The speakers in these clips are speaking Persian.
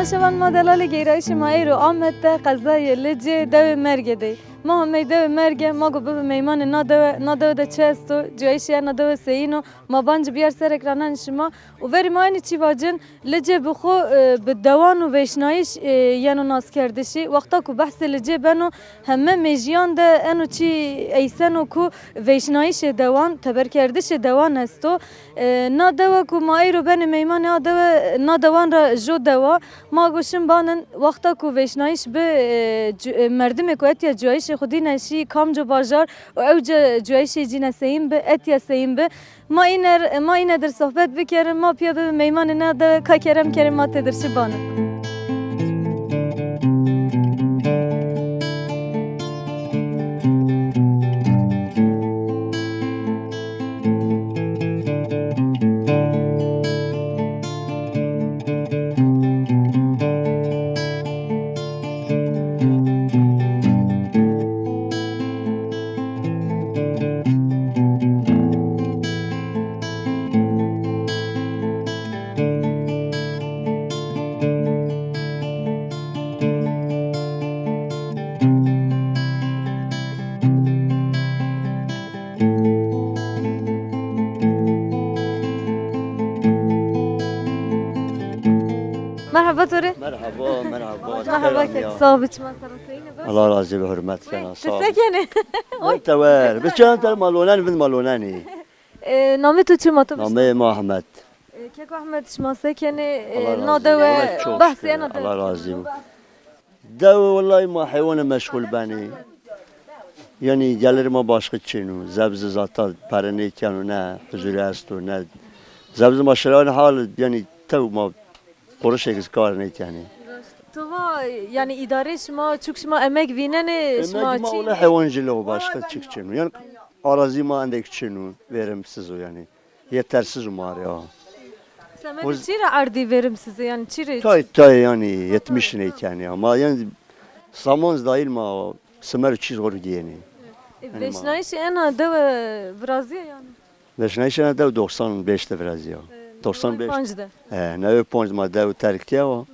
شبان ما دلال گیرایش ما ایرو آمد تا قضای لجه دو مرگ دی ما همه دو مرگ ما گو به میمان نادو ده چستو جایشی نادو سینو ما بانج بیار سر اکرانان شما و وری ما اینی چی واجن لجه بخو به دوان و ویشنایش یانو ناس کردشی وقتا کو بحث لجه بنو همه میجیان ده انو چی ایسنو کو ویشنایش دوان تبر کردش دوان هستو نادو کو ما ایرو بن میمان نادوان را جو دوا ما گوشم بانن وقتا کو ویشنایش به مردم کو اتیا جوایش خودی نشی کام جو بازار و او جوایش جینا سیم به اتیا سیم به ما این در صحبت بکرم ما پیا به میمان ناده کا کرم ما تدرش بانن مرحبا توره مرحبا که صاحبت ما سرسینه بس الله راضي بحرمتك انا صاحب تسکنه انت وين بس انت مالوناني بن مالوناني نامه تو چی ما تو نامي ما احمد که احمد شما سکنه الله ناده راضي. و بحثی انا الله راضي دو والله ما حيوان مشغول بني يعني جالر ما باشق چنو زبز زاتا پرنه کنو نه حضوری هستو نه زبز ما شران حال يعني تو ما قرش اكس کار نيتاني تو يعني اداره شما چوک شما امک وینن شما ما چی ولا حيوان جلو باشقه çık çenu yani arazi ma andek çenu verimsiz o yani yetersiz umar ya سمن چی را عردی ورم size yani çi را tay yani 70 ne yani ama yani samans dahil ma semer çiz gor diyeni Beşnayış ena de Brazil yani Beşnayışa da 95'te biraz ya 95 Pancı'da ne ponj ma da Türkiye o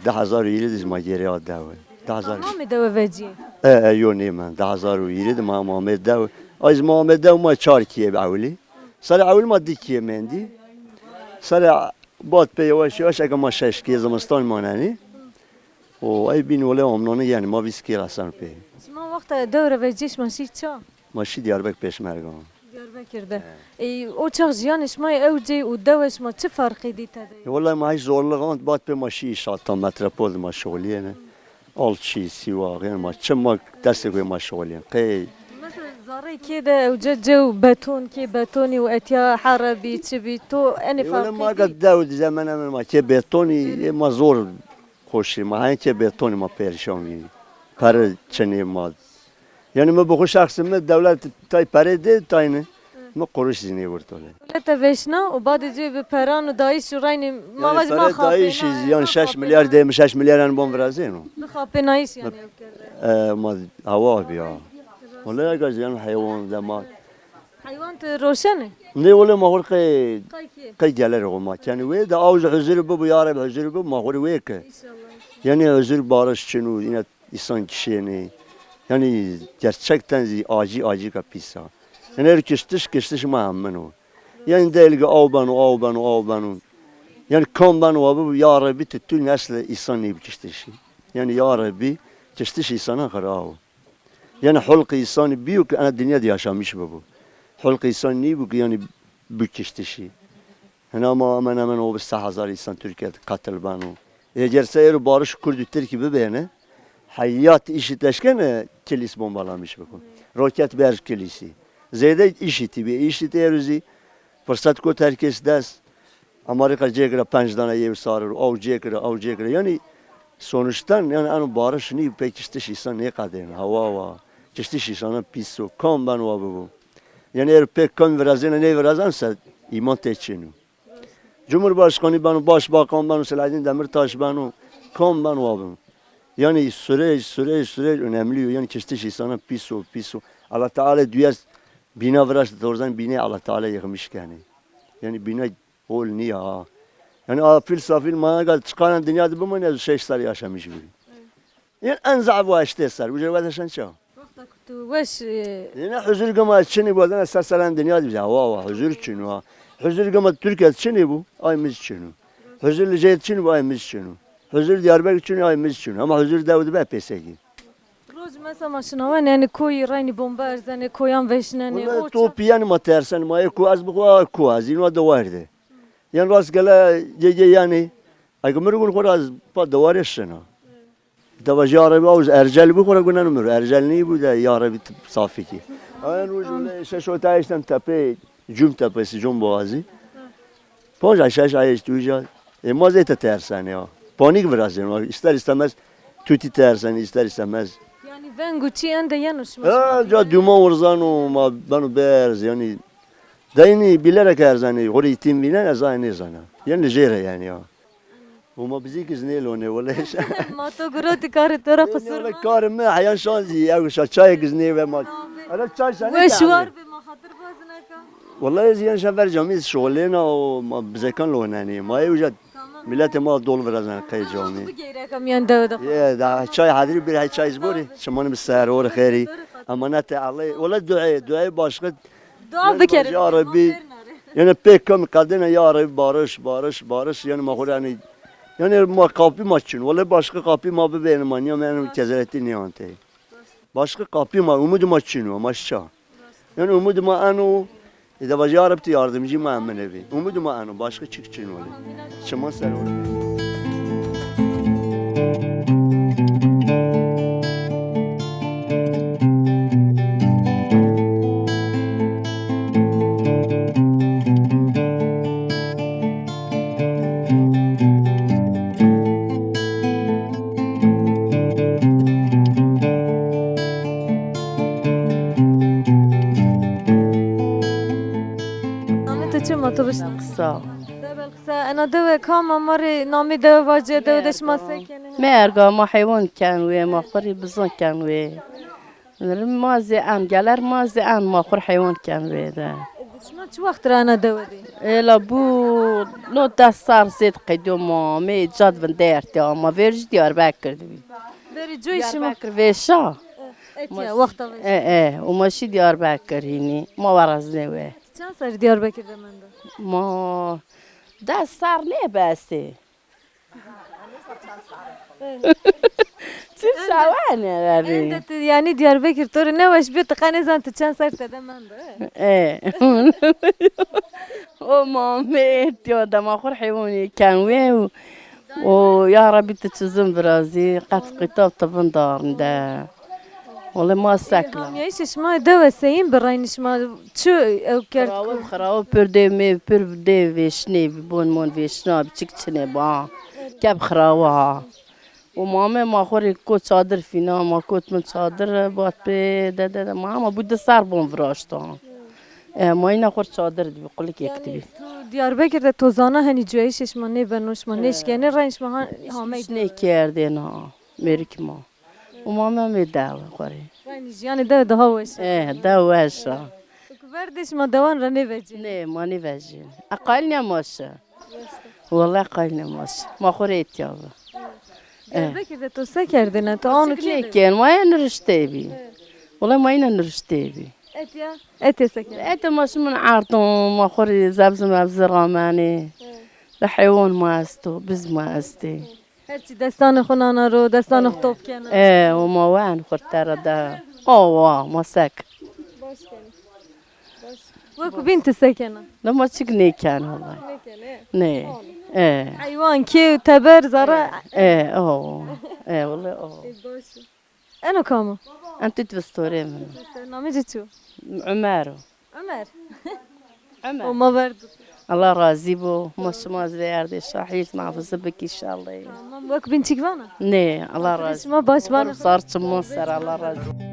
10000 yıl ma geri ad da 10000 Tamam de veci يوني من 10000 يريد ما محمد داو از محمد داو ما چارکیه باولی سال اول ما دیکیه مندی سال بعد به یواش یواش اگه ما شش کی زمستان ماننی و ای بین ولی امنانه یعنی ما 20 کی رسن پی شما وقت دوره وجیش ماشی چا ماشی دیاربک پیشمرگان دیاربکرده ای او چاق جیانش ما اوجی و دوش ما چه فرقی دیته والله ما هیچ زورلغاند بعد به ماشی شاتا متروپول ما شغلیه نه آلچی سیواق یعنی ما چه ما دست گوی ما شغلیه قی مثلا زاره كده وجد جو بتون كي بتوني واتيا حربي تبي تو اني ولی ما فرقي قد داود زمان ما که بتونی ما زور خوشی ما هنگ که بتونی ما پریشان می کار چنی ما یعنی ما بخو شخص ما دولت تای پره ده تاینه ما قروش زینی ورتوله لا ويشنا وبعد جي ببران ودايش وريني ما غاز ما پره دایش یعنی 6 میلیارد ده 6 میلیارد ان بون برازینو خاپنايش يعني ما هوا بیا ولی اگر زیان حیوان دما حيوان روشنه نه ولی ما هر قی قايكي قی جلر ما یعنی وی ده آوز حضور بو یارب حضور بو ما هر وی که ان شاء الله yani özür barış çenu yine insan kişiğini yani gerçekten acı kapisa yani her kiştiş muhammen o yani değil ki av banu yani kan banu abi ya Rabbi tütül nesle insan ne kiştişi yani ya Rabbi kiştiş insana karav yani hulk insan büyük ana dünyada yaşamış bu hulk insan ne bu yani büyük kiştişi yani ama hemen o 1000 insan Türkiye'de katil banu eğer seyir barış Kürdü Türkiye bibeyne hayat işitleşken kilis bombalamış bakın. Roket ber kilisi. Zeyde işiti eruzi. Fırsat ko herkes des. Amerika cekra 5 tane yer sarır. Av cekra. Yani sonuçtan yani anı barış ni pekiştiş insan ne kadar hava. Kiştiş insana piso. Kan ben bu. Yani eğer pek kan ne verazansa iman teçinu. Cumhurbaşkanı banu, başbakan banu, Selahattin Demirtaş banu, kan banu abim. Yani süreç önemli. Yani kiştiş insana piso. Allah Teala diyor bina veraş doğrudan bina Allah Teala yıkmış yani. Yani bina ol niye ha. Yani afil safil bana gel çıkan dünyada bu mu ne 6 سال yaşamış biri. Yani en zayıf bu 8 سال. Bu cevabı sen çal. وقتك تو وش Yani huzur gama çini bu adana sasalan dünyada bize. Vah huzur çini va. Huzur gama Türkiye çini bu. Ayımız çini. Huzur Liceyt çini bu ayımız çini. Huzur Diyarbakır çini ayımız çini. Ama huzur Davud be peseki. روز مثلا ماشنوان يعني کوی رینی بمبارز yani koyan veşneni Vallahi o top yani ma tersen ma ku az bu ku az ino da vardı. Yani rast gele yani ay kumur gun kuraz pa davar şena. Da Arabi az ercel bu kura gunan ömür. Ercel ni bu da ya Arabi safi ki. Aynen o şey şu taştan tepe cum tepesi cum boğazı. Ponca aşağı ayış duyacak. Ma zeyte tersen ya. Panik biraz yani ister istemez tuti tersen ister istemez. yani ben guçi ende yanış Ya duman orzano ma banu berz yani dayını bilerek erzani hori itim binen azani zana. Yani jere yani ya. Ama bizi kiznel onu vallahi. ما تو گروتی کار تو را قصور Valla karım ne hayan şanzi ya şu çay kizni ve ma. Ala çay sana. وشوار به ما خاطر باز نکن Vallahi ziyan şefer camiz şoğlena o ma bizekan lo nani. Ma yujad millet ma dol verazan kay cami. بگیره کم یان دو Ya da çay hadiri bir çay izbori. Şamanı bir seher or khayri. Amanat Allah. Valla dua başka. دعا بکره Ya Rabbi. Yani pek kam kadına ya Rabbi barış yani mahur yani ma kapı maçın valla başka kapı ma be benim annem yani kezeretti ne ante başka kapı ma umut maçın o maşça yani umut ma anu İda baca ya Rabbi yardımcı ma amen evi umut ma anu başka çıkçın valla çaman sen valla نامه تو چه ما تو بشنم قصة انا دو کام ماری نامی دو واجه دو دش ما سکنه ما أرجع ما حيوان كان ويا ما خوري بزون كان ويا ما زي أن جالر ما زي أن ما خور حيوان كان ويا ده شما چه وقت را انا دو دی إلا بو لو ده صار زيد قدوم ما جاد فندرت ما فيرج ديار باكر بری جوی ديار شما باكر فيشا اتیا وقت وش إيه وماشي ديار باكر هني ما ورزنا ويا چند سر دیار بکرده من دو ما ده صار ليه باسي چه شوانه ربي انت yani Diyarbakır toru ne vaş bir tıkanı zan tu çan sar tede man do ايه ومامي تيو دم اخر حيواني كان ويو ويا ربي تتزم برازي قد قطاب طبن دار ده والله ما ساكله ya iş şma deve seyin birayın şma çu ev kert خراو خراو بردي مي بردي فيشني بون مون فيشنا بتشكتني با كاب خراوها وماما ما خوري كوت صادر فينا ما كوت من صادر بات بي ده ماما بود صار بون فراشتان ما اینا خور صادر دی بقول لك يكتبي تو Diyarbakır'da tozana hani cüey şma ne benoş ma ne şkene rayn şma hamay ne kerdina مريك ما وماما مداوي خوري rayn yani de daha vaş ايه دواشا verdiş ma devan ra ne veci نه ماني فاجين اقلني ماشا والله اقلني ماشا ما خوريت يابا Diyarbakır'da to sekerdin to onu ki كان ما نرشتي بي والله ما نرشتي بي et ya et seker انت مش من عارضون ما خوري زبزم ابزراماني الحيوان ما استو بز ما استي herçi destan xunana ro destan top kena ايه وما وين خرتار ده اوه ما سك وكو بنت سكنه لما تشكني كان والله نه ايه حيوان كي تبر زرع ايه اوه ايه والله اوه انا كامو انت تفستوري من برنامج شو عمارو عمر عمر وما برد الله راضي بو مش ما زياردي شاحيت مع فزبك ان شاء الله مام وك بنتك بانا نه الله راضي ما باش بانا صارت مصر الله راضي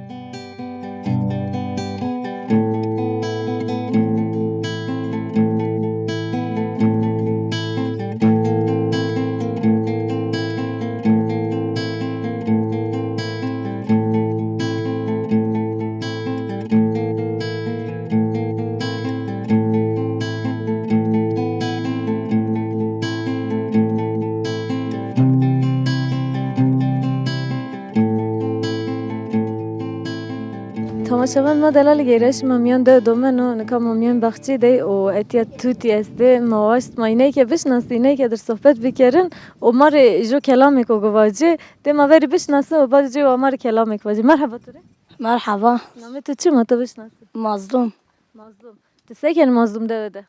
تماشاوان ما دلال گیرش مامیان ده دومنو نکا مامیان بخشی دی و اتیا توتی است مواست ماینه که بشناسی نه که در صحبت بکرن و مار جو کلامی کو گواجه ده ما وری بشناسه و بعد جو مار کلامی کو مرحبا توره مرحبا نامه تو چی ما تو بشناسه مظلوم مظلوم تسکن مظلوم ده ده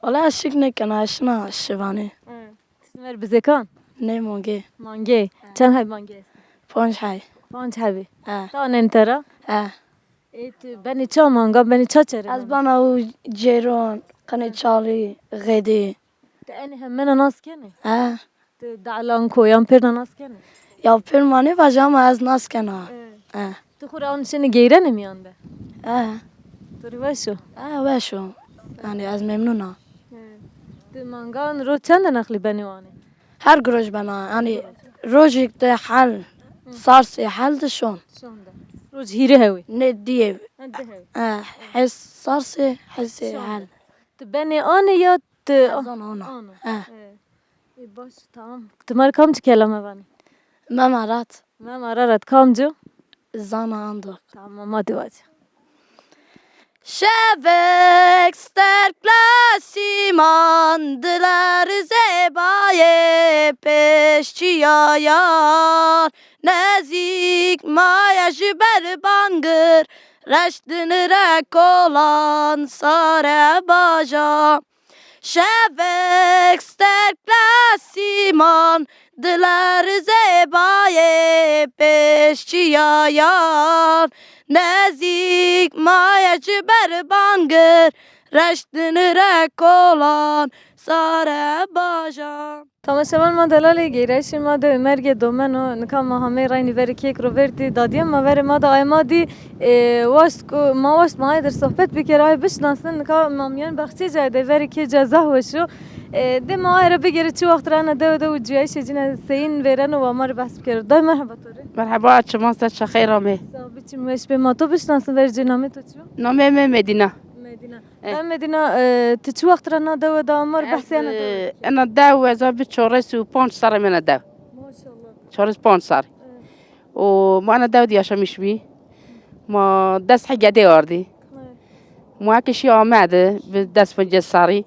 ولا شک نکنه اشنا شوانه تسمر بزکان نه مونگه مانگه چند های مانگه 5 های 5 هبی اه تا ننترا اه ایت بنی چا مانگا بنی چا چره از بنا او جیرون قنی چالی غیدی تانی هم من ناس کنه اه دعلان کویان پر ناس کنه یا پیرمانی و جام از ناس کنه اه تو خور آن شنی گیره نمیانده اه توری باشو اه وشو یعنی از ممنونم تو مانگان رو چند نخلی بنیوانه هر گروش بنا یعنی روزی ده حل سارسی حل دشون شونده روز هیره هوی نه دیه انده هوی اه حس سارسی حسی حل تو بنی آنه یا تو زن اونا آنه اه باش تمام تمر کام چه کلمه بانی ممرات ما مرارت کام جو زن اندو تمام ما دیواجه شبک sterkla mandılar zebaye peşçiyayar nezik maya jüber bangır reştini rek olan sare baja şebek sterkla mandılar zebaye peşçiyayar نزدیک مایه چه بر بانگر رشتن رکولان ساره باجا تماشاوان ما دلال گیرش ما دو مرگ دومن و نکام ما همه رای وری کیک رو وردی دادیم ما وری ما دا ما دی واست ما واست ما در صحبت بکرای بشناسن نکام مامیان بخشی جای دی وری کی جزاه وشو ده ما را بگیره چه وقت رانه دو جایش جنا سین ورن و ما رو بحث کرد دای مرحبا توره مرحبا شما چه خیرامه صاحبی چی مش به ما تو بشناسن ور جنامه تو چیو نامه مدینه مدینه دای مدینه تو چه وقت رانه دو ما رو بحثی انا انا داو از اب 405 سال من داو ماشاءالله 405 سال و ما انا داو دیاشا میشوی ما دست حاجه آردی ما کشی آمده به دست پنج سالی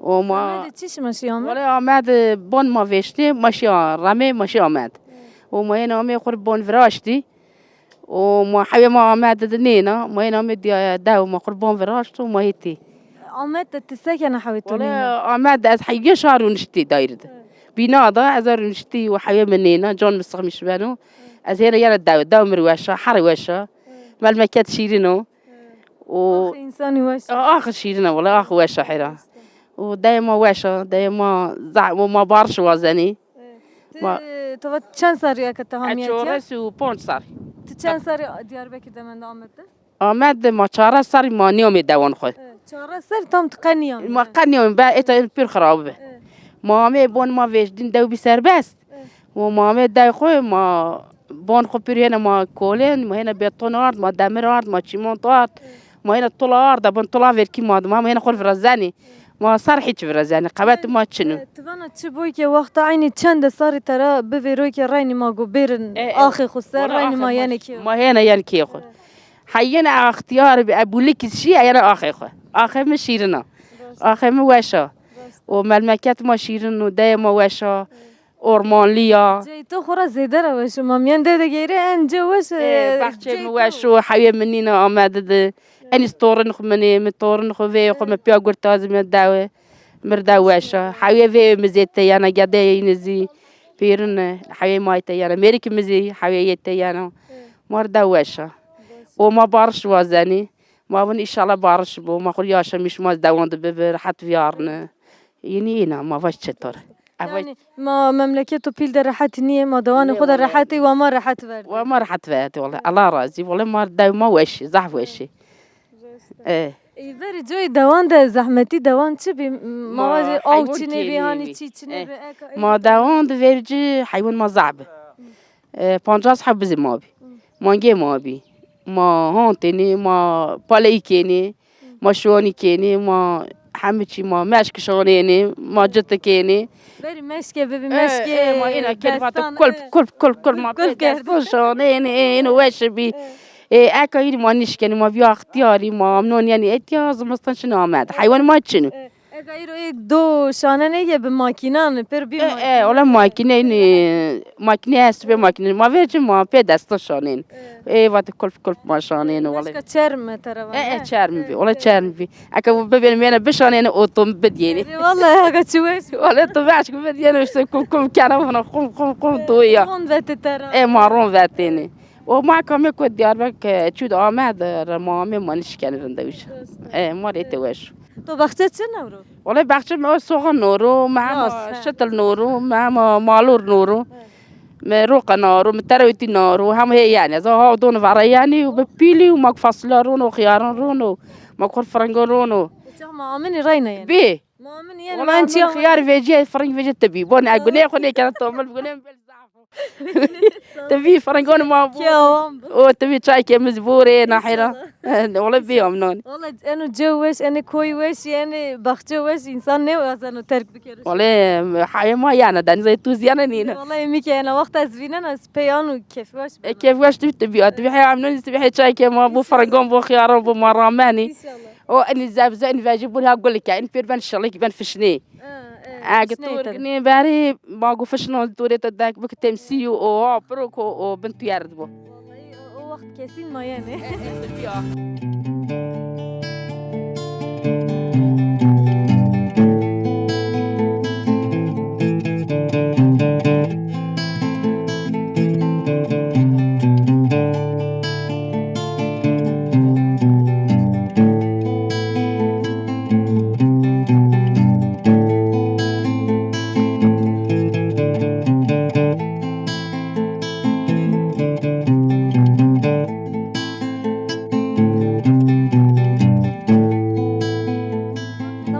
و ما چیش ماشی آمد ولی آمد بون ما وشتی ماشی رمه ماشی آمد و ما این آمد خور بون فراشتی و ما حبی ما آمد دنینا ما این آمد داو ما خور بون فراشت و ما هیتی آمد تسکن حویتونی ولی آمد از حیه شهر نشتی دايرد بنا دا از نشتی و حبی منینا جان مستقمش بانو از هنا يلا داو مرواشا حرواشا ملمكات شيرينو و انسانی واش آخر شيرينو ولا آخر واشا حرا ودايما واشا دايما زعم وما بارش وزني تو چند سالی که تو همیتی اشورس و 5 سال تو چند سالی دیار بکی دمند آمده آمد ما 4 سال ما نيومي دوان خود 4 سال تام تقنیام ما قنيوم با اتا بير خراب ما مي بون ما وجدين داو بسر بس وما مي داو خو ما بون خو بير هنا ما كولين ما هنا بيتون ارض ما دمر ارض ما تشيمونت ارض ما هنا طلع ارض بون طلع فيركي ما هنا خور فرزاني ما صار هیچ فرزاني قبت ما تشنو توانا چه بوی که وقت عینی چند سالی ترا بویروی که رای ما گو بیرن آخی خسر رای ما یعنی کی ما هنا يعني كي خو حينا اختيار بابو لك شيء انا اخي خو اخي مشيرنا اخي مواشا وملمكات ما شيرن ودايما واشا اورمانليا جای تو خورا زیده رو بشو مامیان ده گیره انجا وش بخشي مواشو حبيب منينا امد اني ستورن خو مني متورن خو في خو ما بيا قرتاز من داوي مرداواشا حبيب في مزيتي انا قاعده ينزي بيرن حبيب مايتي انا امريكا مزي حبيبتي انا مرداواشا وما بارش وزني ما بن ان شاء الله بارش بو ما خو ياشا مش ما داوند ببرحت فيارنا يعني هنا ما فاش چطور یعنی ما مملکت و پیل در راحت نیه ما دوان خود راحتی و ما راحت ورد وما رحت فات والله الله راضي والله ما داو ما وش زحف وشي ايه ایوری جوی دوان ده زحمتی دوان چه بی مواجه آو حیوان چی تینی نبی هانی بی. چی چی نبی ما داوند فيرجي حيوان ما زعب بانجاس حب زي ما بي مانجي ما بي ما هون تاني ما بالي كيني ما شوني كيني ما حمتي ما ماشك شونيني ما جت كيني بری مشکه ببی مشکه ما هنا كلمات كل ما كل بيدستون شونيني إنه وش بي اكا يري ما نشكني ما بيا اختياري ما منون يعني اتيا زمستان شنو آمد حيوان ما شنو اگه رو دو شانه نیه به ماکینان پر بی ماکینه ولا ماكينة يعني ماكينة هست ماكينة ما فيش ما في دست شانين وقت كل ما شانين وش ولا که چرم تروانه شرم بي ولا شرم بي اكا ببين مينا بشانين اوتوم بديني والله اگه چوش ولا طبعش بديني وش كم كان هنا قم طويا اون وقت ترى مارون ذاتيني وما كم يكون ديارك تشود آمد رمامي ما نشكن رندوش ما ريت وش تو بخته چه نورو والله بخشم ما سوق نورو مع شتل نورو مع مالور نورو روق نارو مترويتي نارو هم هي يعني زو هاو دون فرياني وببيلي وماك فاصلارون وخيارون وماك فرنجون چه ما امنی راینا يعني بي ما امنی يعني والله ما انت انت خيار فيجي فرنج فيجي تبي بون اقول لي خليني كانت تومل بقول لهم تبي فرنجون ما بو كيوم او تبي شاي كي مزبوري ناحرة والله بيهم نون والله انو جوش انا كوي وش يعني بخته وش انسان نه اصلا ترك بكره والله حي ما يعني دان زي توزيانا نينا والله میگه انا وقت از وینن از پیانو کیف واش كيف واش تبي حي عاملين تبي شاي كي ما بو فرنجون بو خيار بو مراماني ان شاء الله او اني زين فاجبوا لها اقول لك يعني بير بان شليك بان فشني قلت باري ما قو فشنو دوري تداك بك تمسيو او بروك او بنت ياردبو والله وقت كاسين ما يعني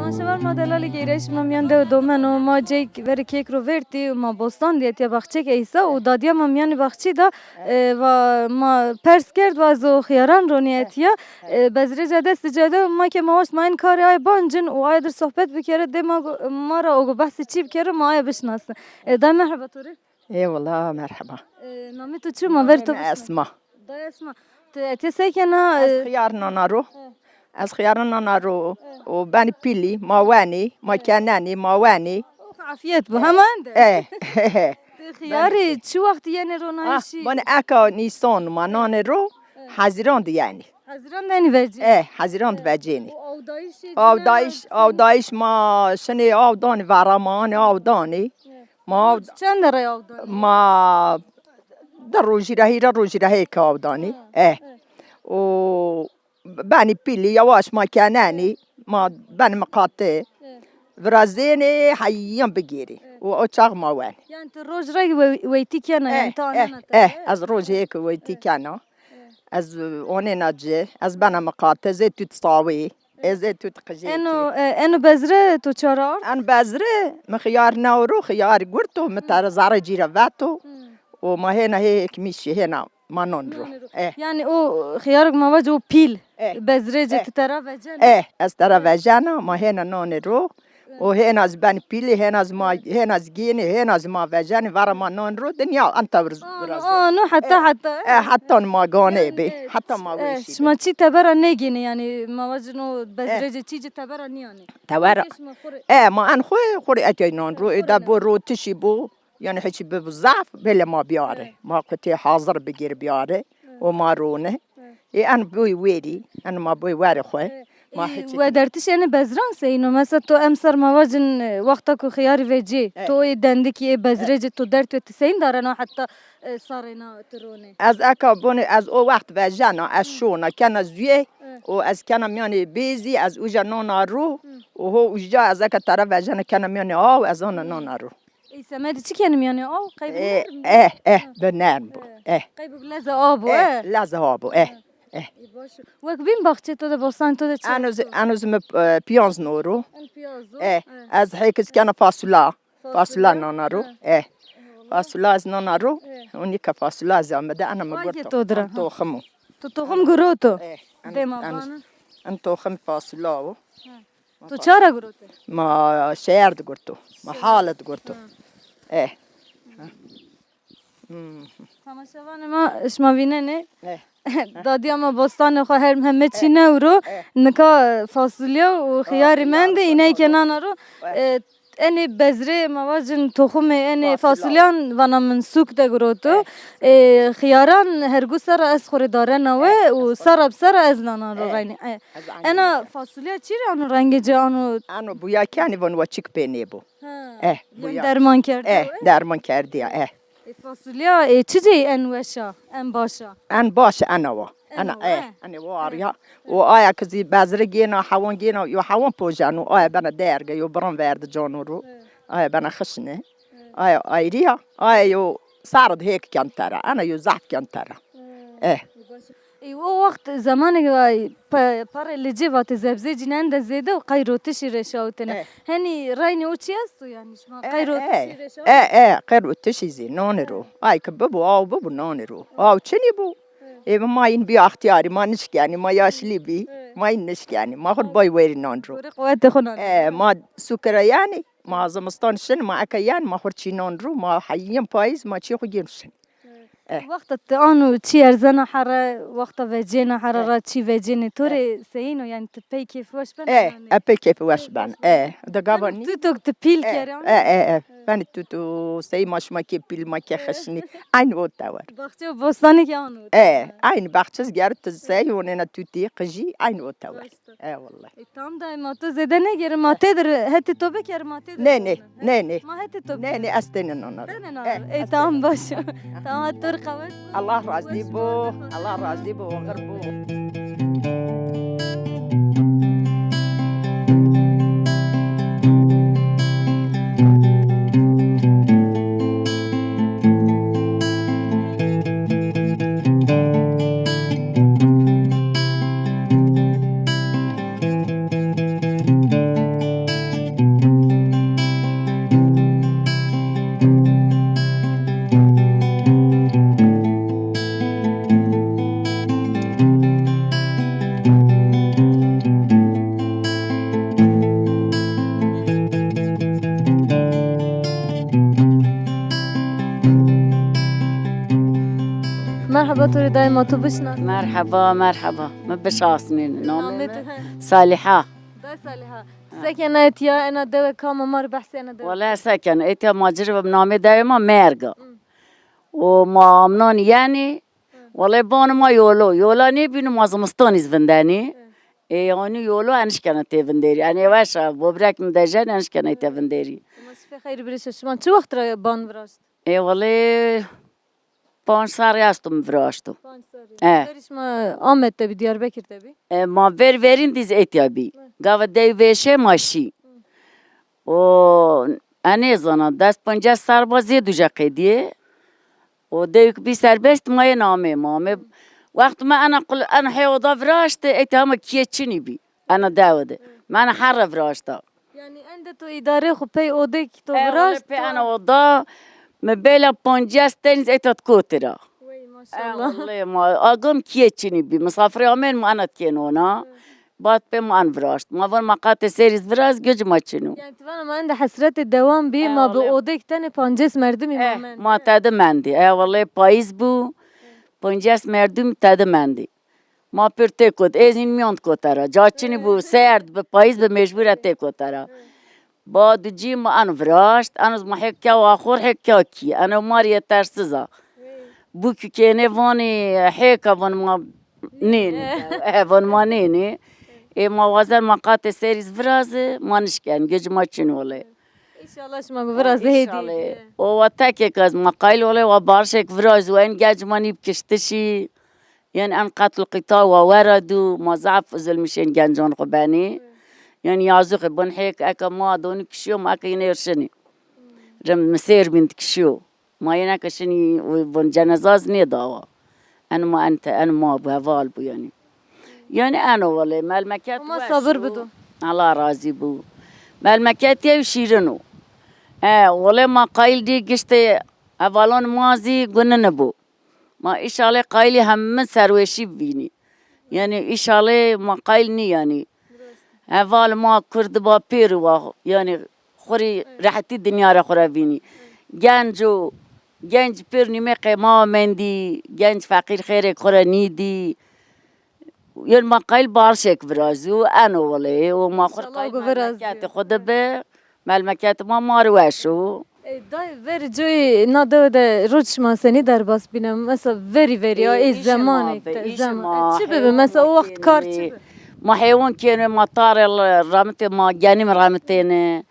تماشاور ما دلالی گیرش ما میان دو من و ما جیک بر کیک رو ورتی و ما بوستان دیت یا بخچه که ایسا و دادیا ما میان بخچی دا و ما پرس کرد و از خیاران رو نیتیا بزری جده سجاده ما که ماش ما این کاری های بانجن و آیا در صحبت بکره ده ما را اوگو بحث چی بکره ما آیا بشناسه دای مرحبا توری اي والله مرحبا نامی تو چو ما برتو اسمع دای اسما تی سیکنه از خيارنا نارو از خيارنا نارو وباني بيلي مواني مكاناني مواني عافیت بو همان ده ايه خیاری چه وقت یعنی رو نایشی باني اكا نيسان منان رو حزيراند يعني حضران دنی وجی ايه حزيراند باجيني او دایشی او دايش ما شني او داني ورمان او داني ما چند رای او دانی ما در روجي رهي كاو داني ايه و باني بيلي يواش ما كاناني ما باني مقاطع برازيني حيان بجيري وأشاغ ما وين یعنی تو روز رای ویتی کنه یعنی تا نه از روز هيك ويتي كانا از اوني نجي از بنا مقاطع زيت تصاوي زيت تقجي اینو بذره تو چرار ان بازره مخيار نورو خيار قرتو متار زار جيرفاتو وما هنا هيك مشي هنا ما ننرو یعنی او خیار مواد و پیل بذره جت طرف وجه از طرف وجانا ما هنا ننرو وهنا از بن بيلي هنا از ما هنا از جيني هنا از ما وجاني ورا ما ننرو دنيا انت برز نو حتی ما قاني بي حتى ما ويشي شما چی تبرا نگینه یعنی مواد نو بذره جت چی تبرا نیانی تورا ما ان خوي اجي ننرو اذا برو تشيبو يعني حكي بالضعف بلا ما بياره ما قلت حاضر بجير بياره وما رونه أنا بوي ويري أنا ما بوي واري خوي ما حكي و درتش یعنی بذران سینو مثلا تو امسر موازن وقتا کو خیاری وجی تو دنده کی بذره جت تو درت تسین دارن حتی صارنا ترونه از اکابون از او وقت وجانا از شونا كان زويه و از كان مياني بيزي از اوجا نونا رو وهو اوجا از اكا طرف وجانا كان مياني از انا نونا رو سمادي چی کنیم یعنی آب قیب بنرم بو قیب لازه آبو لازه آبو وک بین باخته تو ده بستان تو ده چه أنا زم بيانز نورو از هيك كان فاصولا نونارو فاصولا از نونارو ونيكا فاصولا زامده أنا ما قلت تو خمو تو تخم گروتو دما بانه أن تو خم فاصولا تو چرا گروته ما شعر قلتو ما حالة قلتو تماشاوان ما اسما بینه دادی اما بستان خو همه چی نورو نکا فاصله و خیار منده اینه که نانارو اینی بذره مواجن تخم اینی فاصلیان وانا من سوک دگروتو خیاران هرگو سر از خوری داره نوه و سر بسر از نانارو رینی اینا فاصله چی رانو رنگ جانو انو بویا کنی ون و چیک پینی بو بویا درمان کرده درمان کردی فاصله چیزی این وشا این باشا ان باش انا انا واریا و آیا کزی بازره گینا حوان گینا یو حوان پوجانو آیا بنا درگه یو بران ورد جانو رو آیا بنا خشنه آیا آیریا آیا یو سارد هيك كان ترى انا يو زحف كان ترى او وقت زمانی که پر لجی وات زبزی جنند زیده و قیروتشی رشاوتنه هنی راینی او چی هستو یعنی شما قیروتشی رشاوتنه قیروتشی زی نانرو آی که ببو آو ببو نانرو آو چنی بو ما این بیا اختیاری ما نشکنی ما یاشلی بی ما این نشکنی ما خود بای ویری نانرو قوت خونان ما سکره یعنی ما زمستان شن ما اکیان ما خود چی نانرو ما حییم پاییز ما چی خود گیمشن وقت آنو چی ارزنا حره وقت وجینا حره را چی وجینی توری سینو یعنی تپی کیف وش بن اپی کیف وش بن دگابانی تو تپیل کردم ben tutu sey maşma ki pil ma ki xşni aynı o da var. Bahçe bostani ki onu. Aynı bahçes gerçi sey onena tuti qji aynı o da var. Vallahi. Tam da matı zede ne geri matedir heti tobe ker matedir. Ne. Ma heti tobe. Ne astenen onlar. Tamam baş. Tamam tur qavet. Allah razı bu. Allah razı bu. Garbu. مرحبا توری دايما تو بشناس مرحبا ما بشاسنين نامت صالحة دا صالحة سكنت يا انا دوا كام مر بحثي انا دوا ولا سكن إتيا مجرب بنامي دايما ميرقا وما منون يعني والله بان ما يولاني بينو ما زمستاني زفنداني يعني يولو أنش كانت تفندري يعني واشا بوبرك مدجان أنش كانت تفندري مش في خير بريش شما شو وقت را بان براشت والله 5 سال هستم فراشتو 5 سال دارش ما آمد تبي دياربكر تبي ما verin diz etiyabi. Gava dey veşe maşi. O ane zana dest 50 سربازی دوجا diye. O deyik bir serbest maya mame. وقت ما أنا حيوضا فراشت اتهم كيتشني بي أنا داود ما أنا حرة فراشتا يعني عند تو إدارة خو بي أودك تو فراشت أنا وضا مبلا 50 تنز اتت كوترا وي ما شاء الله والله ما أقوم كيتشني بي مسافر يومين ما أنا تكينونا بات بي ما أنا فراشت ما فون مقاطع سيريز فراز جوج ما تشنو يعني تبانا ما عند حسرات الدوام بي ما بأودك تاني 50 مردمي مامن ما تاد مندي والله بايز بو 50 مردم تاد مندي ما پرته کد از این میاند کتره جاچنی بو سرد به پاییز به مجبوره ته کتره بعد جی ما آن فراشت آنوز ما حکیا و آخر حکیا کی آنو ماری ترسزا بو که نه وانی حکا وان ما نین وان ما نینی ما وزن مقاطع سریز فرازه ما نشکن گج ما چنوله إن شاء الله شما فرازه هدي و تاکه از مقایل ولی و بارشک فراز و این گج مانی بکشتشی يعني أن قتل القطاع ووردوا ما ضعف زلمشين جنجون قباني يعني يعزق بن حيك أكا ما دون كشيو ما أكا ينيرشني رم مسير بنت كشيو ما ينكشني وبن جنازاز نيضاوا أنا ما بهفال بو يعني أنا والله ما المكات وما صبر بدو الله راضي بو ما المكات يشيرنو والله ما قايل دي قشتي أفالون مازي قلنا نبو ما إشالة قايلي هم سرويشي بيني يعني إشالة ما قايلني يعني هفال ما كرد با بيروا يعني خوري راحتي الدنيا را خورا بيني جانجو گنج پر نیمه قیمه مندی گنج فقیر خیر خوره نیدی یه ما قیل بارشک برازو انو ولی و ما خور انشالله قیل گو براز ملمکت خود به ملمکت ما ماروشو دای وری جوی نادو ده روش ما سنی در باس بینم مثلا وری ای زمان زمان چی ببین مثلا او وقت کار چی ببین ما حیوان کنه ما طار رامت ما جانم رامتینه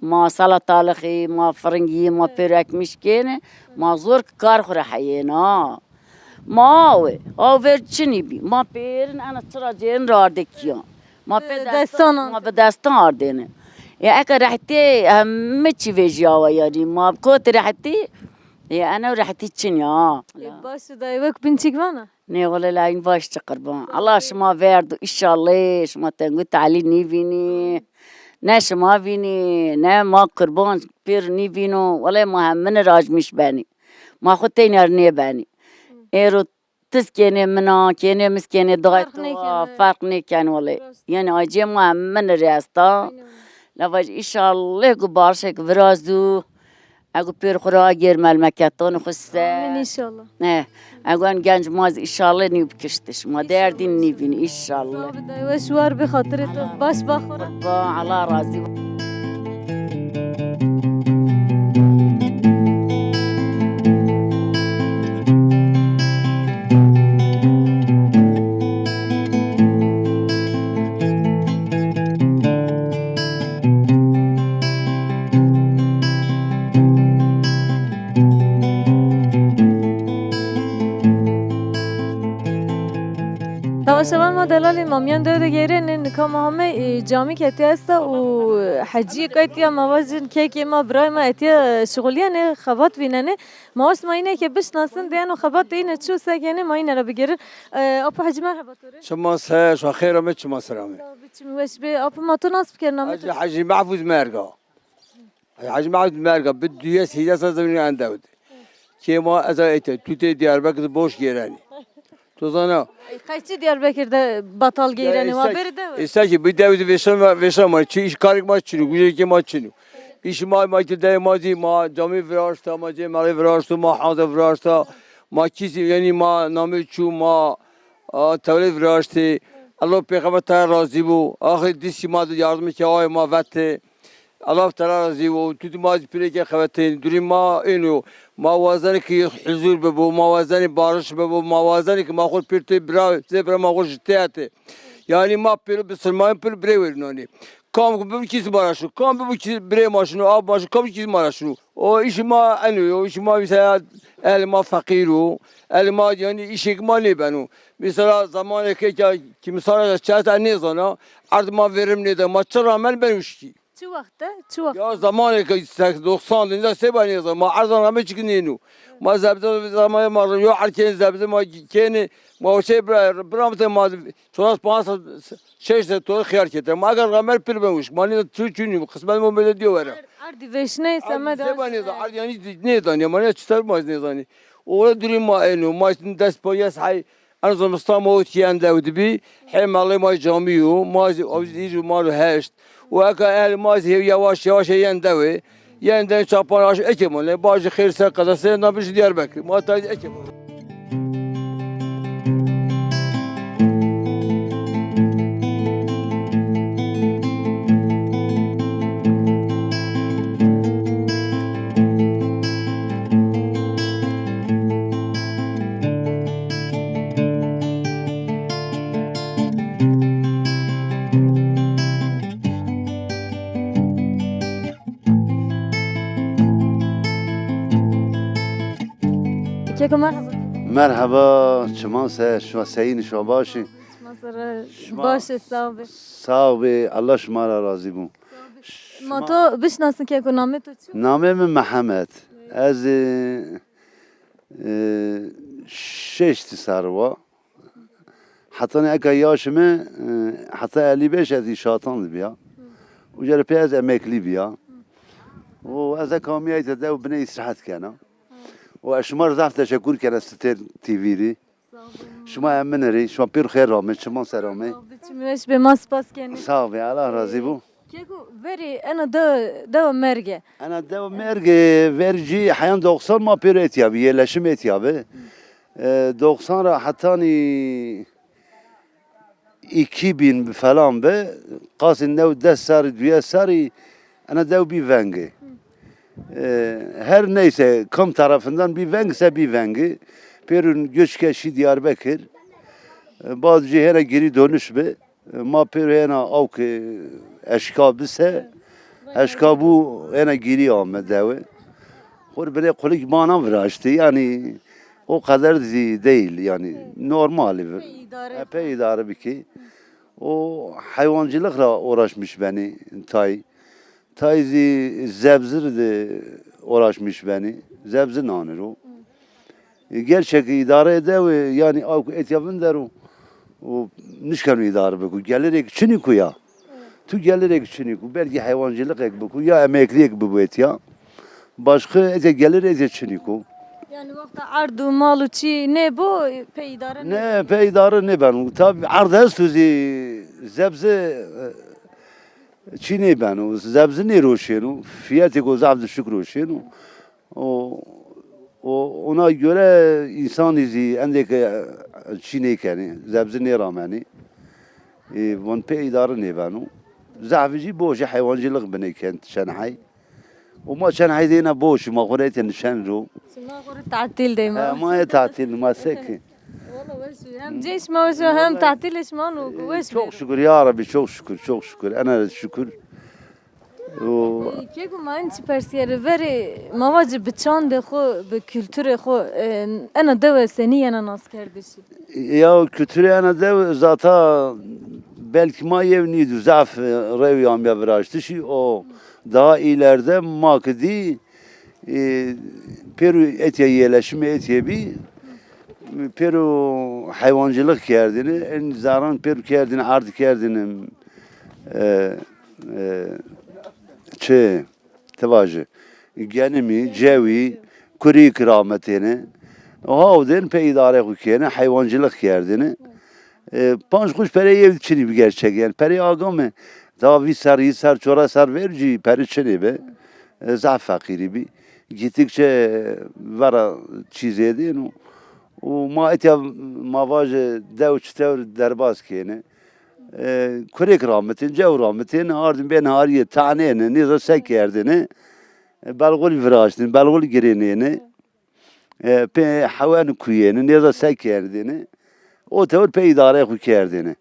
ما سلطالخی ما فرنگی ما پیرک مشکنه ما زور کار خوره حینا ما او ور چنی بی ما پیرن انا چرا جن راردکیان ما به دستان ما به دستان آردنه یا اگر رحتی همه چی ویجیا یاری ما بکوت رحتی یا انا رحتی چنیا باشه دای وک بنتیک وانا نه ولی لا این باش قربان الله شما ورد ان شاء الله شما تنگو تعالی نیبینی نه شما بینی نه ما قربان پیر نیبینو ولی ما هم من راج میش بانی ما خود تینر نی بانی ایرو تسکنه منا کنه مسکنه دغت فرق نکن ولی یعنی آجی ما هم من ریاستا لواج ان شاء الله کو بارشک ورازو اگو پیر خورا گیر ملمکتان خسته ان شاء الله نه اگوان گنج ماز ان شاء الله نیو بکشتش ما دردین نیبین ان شاء الله دای وشوار به خاطر تو باش بخوره با علا راضی شبان ما دلالی مامیان داده گیره نکام همه جامی که تی است و حجی که تی موازن که ما برای ما تی شغلیه نه خبات ویننه ماست ما اینه که بشناسن دیانو خبات اینه چو سگنه ما اینه را بگیرن آپ حجی مرحبا توره شما سهش و خیر آمد شما سلامه بچم وش به آپ ما تو ناس بکر نامه حجی محفوظ مرگا حجی محفوظ مرگا بدویه سیده سازمینی انداود که ما از ایت توت دیاربکر boş گیرانی تو زانا قایچی دیاربکر ده بطال گیرنه و برده استاجی bir devlet veşam çi iş karik ma çinu güzel ki ma çinu iş ma de mazi ma cami virajta ma cemali virajta ma hazır virajta ma kisi yani ma namı çu ma tevlid virajta Allah peygamber ta razı bu ahir disi ma yardım ki ay ma vette Allah Teala razı bu tutu ma pire ki khawatin durum ma inu موازنه که حضور ببو موازنه بارش ببو موازنه که ما خود پیرتی برا زبر ما خود جتیاته یعنی ما پیر بسرمایه پیر بری ورنانی کام ببو چیز مارشو کام ببو چیز بری ماشینو آب ماشو کام چیز مارشو o iş ma anu o iş ma mesela el ma fakiru el ma yani işe ma ne benu mesela zamanı ki mesela çata ne zona ard ma verim ne de ma çaramel ben uşki چه وقته؟ چه وقت؟ یا زمانی که 90 اینجا سه بانی ما عرضان همه چکنینو ما زبده زمان ما یا عرکین زبده ما کنی ما چه برامت ما چون 5-6 تو خیال کرده ما اگر غمر پر بموش ما نه چونیم قسمت ما بده دیواره عردی وشنه سمه سه بانی عرض یعنی نه دانی ما نه چطور ما نه دانی اولا دوریم ما اینو ما دست پایس های از مستام اوت کی انداود بی هم الله ما جامیو ما از ما رو هشت و اگر اهل مازی یواش یواش یندوی یندن چاپانش اکمونه باج خیر سر قدسه نبیش دیار بکری ما تا اکمونه که مرحبا مرحبا شما شما سعید شما باشی باشه صاحب صاحب الله شما را راضی بون ما تو بشناسن که نامه تو چی؟ نامه من محمد از 6 سروا حتی اگه یاشمه حتی علی بیش از شاطان بیا و جر پیاز امکلی بیا و از کامیایت ده و بنی استراحت کنه و شما رضا تشکر کردم ستر تیویری شما امنری شما پیر خیر رامه شما سرامه بچمیش به ما سپاس کنی صاحب الله راضی بو کیکو وری انا دو مرگه أنا دو مرج verci حيان 90 ما بير اتيابي yerleşim etiyabi. 90 را حتاني 2000 falan be. Qasın nev 10 sari, 2 sari ana dev bir vengi. Her neyse kam tarafından bir vengse bir vengi. Perun göçkeşi Diyarbakır. Bazı cihene geri dönüş be. Ma per hena avk eşka bise. Eşka bu hena geri Ahmet devi. Hor böyle kolik bana viraştı yani o kadar değil yani normal. Epey idare bir ki. O hayvancılıkla uğraşmış beni tay. Tayzi zebzir de uğraşmış beni. Zebzir nanır o. Gerçek idare eder yani et yapın der o nişkanı idare beku. Gelerek çini kuya. Tu gelerek çini ku. Belki hayvancılık ek beku ya emekli ek bu et ya. Başka ete gelir ete çini ku. Yani vakti ardu malu çi ne bu peydare Ne peydarı ne ben. Tabi arda sözü zebze çini ben. O zebze ne roşenu. Fiyatı ko zabdı şük roşenu. O ona göre insan izi endeki çini keni. Zebze ne ramani. Van peydarı ne ben. Zafıcı boş hayvancılık beni kent Şenhay. وما كان عايزين بوش ما قريت نشانرو ما قررت تعطيل دايما ما تعطيل ما سكي والله وش هم جيش ما وش هم تعطيل ايش ما وش çok şükür ya Rabbi çok şükür ana şükür كيكو ما انت برسير فري ما واجب بتشاند خو بكولتور خو انا دوا سنيه انا ناس كردشي ya kültürü ana da zaten belki ma yevniydi zaf reviyam ya viraştı şey o daha ileride makdi Peru etiye yerleşimi etiye bir Peru hayvancılık yerdini en zaran Peru yerdini artık yerdini tevacı genimi cevi kuri kırametini o den pe idare kukene hayvancılık yerdini panç kuş pere yevçini bir gerçek yani pere agame daha bir sar çora sar verici peri çene be zaf fakiri bi gittikçe vara çizedi o ma etya mavaje devç tevr derbaz kene kurek rahmetin cev rahmetin ardın ben hariye tanene niza sek yerdini balgul virajını balgul girenini pe havan kuyeni niza sek yerdini o tevr pe idare kukerdini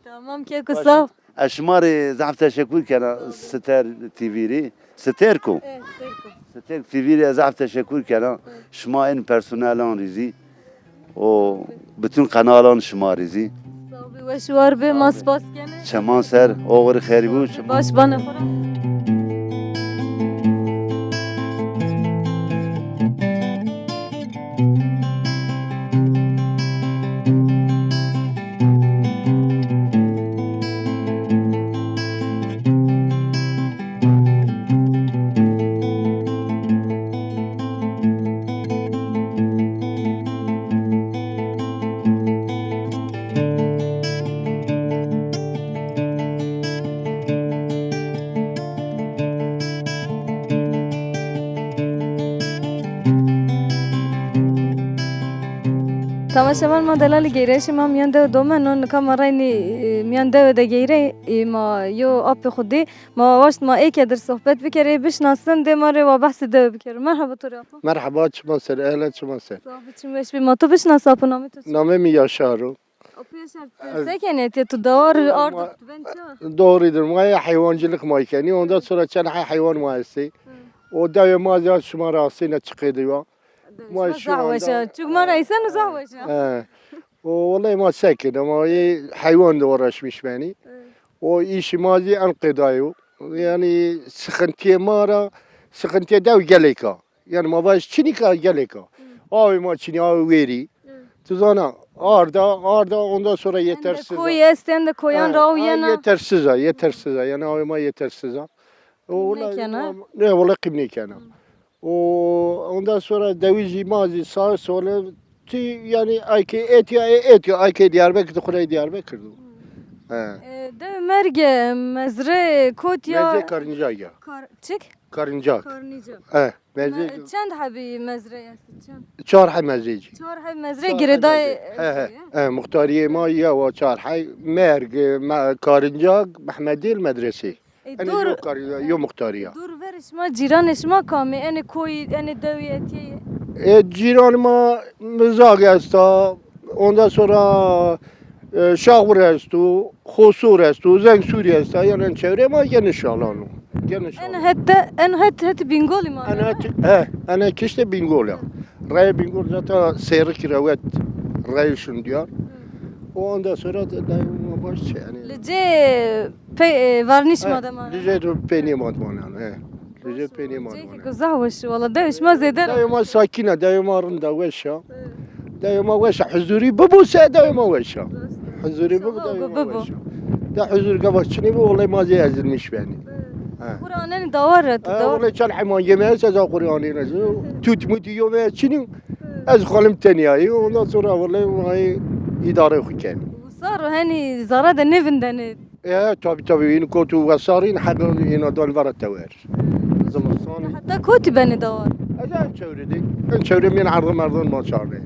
tamam كيكو صاف أشمار زعف تشكر كان ستار تيفيري ستاركو ستار تيفيري زعف تشكر كان شماين بيرسونالان ريزي و bütün kanalان شما ريزي صافي وش وار به ما سباس كنه شمان سر اوغر خيري بو باش بنا خورم تماشاً ما دلال گیرش ما میانده دومن اون کامرانی میانده و دگیره ما یو آب خودی ما واشت ما ایک در صحبت بکره بشناسن ده ماره و بحث ده بکره مرحبا تو رفا مرحبا شما سر اهلا شما سر صحبت چیم بش بی ما تو بشناس آپ نامی تو نامه می یاشارو اپی شرط سکنیت تو دار آرد بنچه دوری در ما حیوانجılık مایکنی ondan sonra چند حیوان مایستی o da ما زیاد شما راستی نچقیدی و ما şu زعوشه چوک ما رئیسن و زعوشه والله ما ساكن ama hayvanla uğraşmış beni. O işi mazi enqidayı. Yani sıkıntıya dev geleka. Yani ma baş çinika geleka. Abi ma çini abi veri. Tuzana arda ondan sonra yetersiz. Koy esten de koyan raviyana. Yetersiz. Yani abi ma yetersiz. Ne vallahi kimne kana. O ondan sonra devici mazi sağ sola yani ayki etiyor ayki Diyarbakır'da Diyarbakır'da. ده مرگه مزره کوتیا مزه karıncaga. چک؟ Karıncak. کارنیجا Meze چند حبی مزره است؟ چند؟ çar hay mezeci. چهار حبی مزره گردای Muhtariye ma ya ve çar hay merg karıncak Mehmedil medrese. Yani دور yok karıncak yok muhtariye. دور ورش ما جیرانش ما کامی اینه کوی اینه دویتی Ciranıma mızak esta. Ondan sonra Şahvur estu, Hosur estu, Zengsuri estu. Yani çevre ma geniş alanı. Geniş اینه alanı. هت بینگولی ما Ana kişte bingol ya. Ray bingol zaten seyrik revet ray şun diyor. Ondan sonra da daima baş yani. لجه پی ورنیش ماده ما Lice peni madmanan. Lice peni جه madmanan. گزه وش والله دوش ما زیده Daima sakine, daima rında veşa. Daima veşa. Huzuri bu se daima veşa. Huzuri bu daima veşa. Da huzur gavaşçını bu olay mazi ezilmiş beni. قرآن داورت داور والله كان حمان يمس از قرآني نزو توت موتي يوم چنين از خالم تنياي ondan sonra والله ما idare خكان صار هني زراد نفندن tabi in kotu vasarin hadan in dal var التوار زمستان حتى كوتي بني داور اذا çevredi ben çevremden ardım ma çağırdı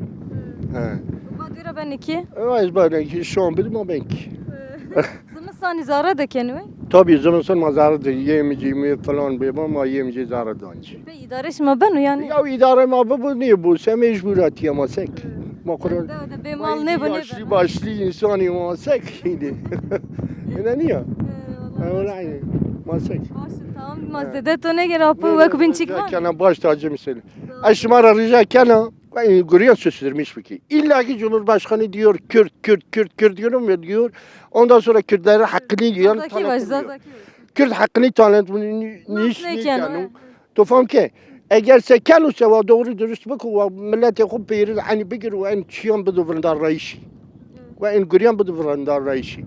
ما ديره بني كي az bana ki şu an bilmem ben ki زمستاني زراد كنوي tabi zamansan mazardı yemeci falan be ama yemeci zarardı anca بي إدارش ما بنو يعني ya idare ma bu niye bu se mecburat yamasek ma Kur'an ده بمال نبو Başlı başlı insan masak yine. Ne niye? Öyle masak. tamam ما زده تو نگه راپو وکو بین چیک ما Kana baş tacı mesela. Aşmara rica kana görüyor süsürmüş bu ki. İlla ki Cumhurbaşkanı diyor Kürt diyorum ya diyor. Ondan sonra Kürtlerin hakkını yiyen زاکی باش tanıtmıyor. زاکی Kürt hakkını tanıtmıyor. Niş ne ne kenu? kanu? Tufam ki eğer seken ise ve doğru dürüst bakı ve millete kup birir hani bigir ve en çiyan budu vrindar reişi. Ve en güryan budu vrindar reişi.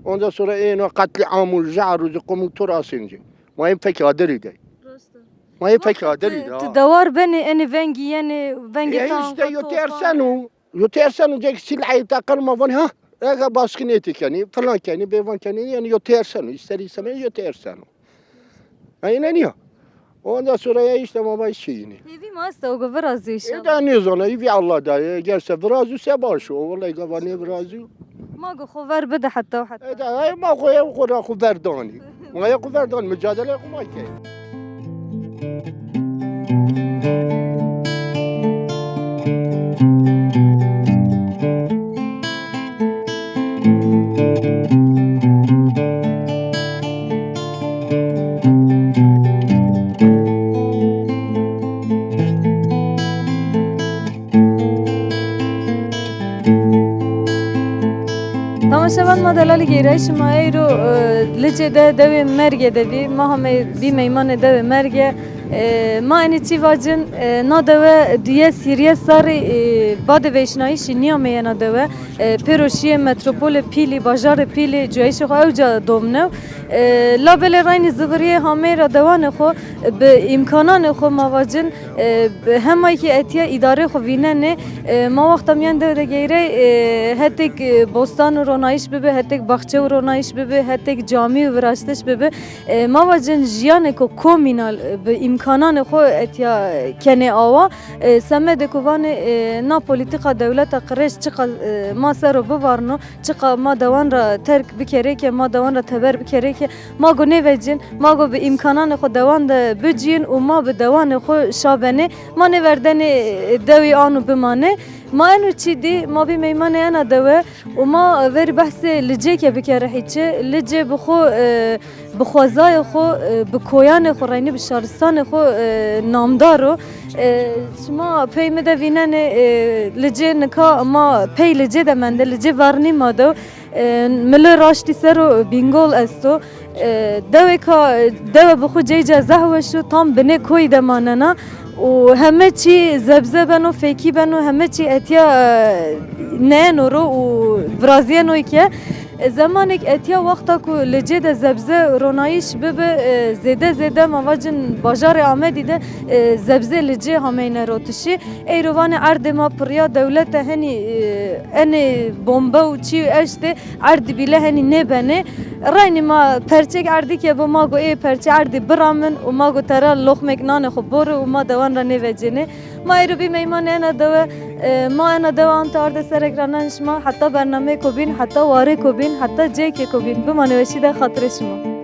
Ondan sonra en katli amul ja'ru zikumun turasınca. Ma en pek adırıydı. Ma en pek adırıydı. تدوار بني أنا فنجي يعني فنجي İşte yutersenu cek silahı takar ma van ha. Ega baskın etik yani falan yani bevan yani yutersenu ister istemez yutersenu. Aynen niye? Ondan sonra ya işte baba şeyini. هذي ما استوقف راسي إن شاء الله Da ne zona iyi Allah da gerse vrazı sebaşı o vallahi gavane vrazı. ما قو خوفر بده حتى وحتى Da ay ma koya koya kuverdani. Ma ya kuverdan mücadele kumay ki. تماشاvan ما دلالي گیرش ما ایرو لجه ده دوی مرگه دوی ما همه بی میمان دوی مرگه ما اینی چی واجن نادوه دیه سیریه ساری باد ویشنایی شینیا مینا دوه پیروشی متروپول پیلی بازار پیلی جویش خو اوجا دومنو لابل راینی زبریه همه را دوان خو به امکانان خو ما واجن همه کی اتیا اداره خو ویننه ما وقت میان دوه گیره هتک بوستان رونایش ببه هتک باغچه رونایش ببه هتک جامی و وراشتش ببه ما واجن جیان کو کومینال به امکانان خو اتیا کنه آوا سمد کوان نا پولیتیکا دولت قرش چقا ما سر بوارنو چقا ما دوان را ترک بکره که ما دوان را تبر بکره که ما گو نوجین ما گو به امکانان خو دوان ده بجین و ما به دوان خو شابنه ما نوردن دوی آنو بمانه ما انو چی دی ما بی میمانه انا دوه و ما وری بحث لجه که بکره هیچه لجه بخو بخوازای خو بکویان خو رینی بشارستان خو نامدارو شما پی مده وینن لجه نکا ما پی لجه ده منده لجه ورنی ما دو ملی راشتی سر و بینگول استو دوی که دوی بخو جیجه زهوشو تام بنه کوی دماننا و همه چی زبزبن و فیکی بن و همه چی اتیا نه نورو و برازیل نوی که زمانك اتیا وقتا کو لجد زبزه رونایش ببه زیده مواجن باجار آمدی ده زبزه لجه همین روتشی ایروان عرض ما پریا دولت هنی بمبه و چی اشته عرض بیله هنی نبنه راینی ما پرچک عرضی که با ما گو ای پرچه عرضی برامن و ما گو ترا لخمک نان خو بره و ما دوان را نوجنه ما ایرو بی میمان انا دوه ما انا دوه انت عرض سرک راننش ما حتی برنامه کو بین حتی واره کو بین حتی جه که کو بین بمانه وشی ده خاطر شما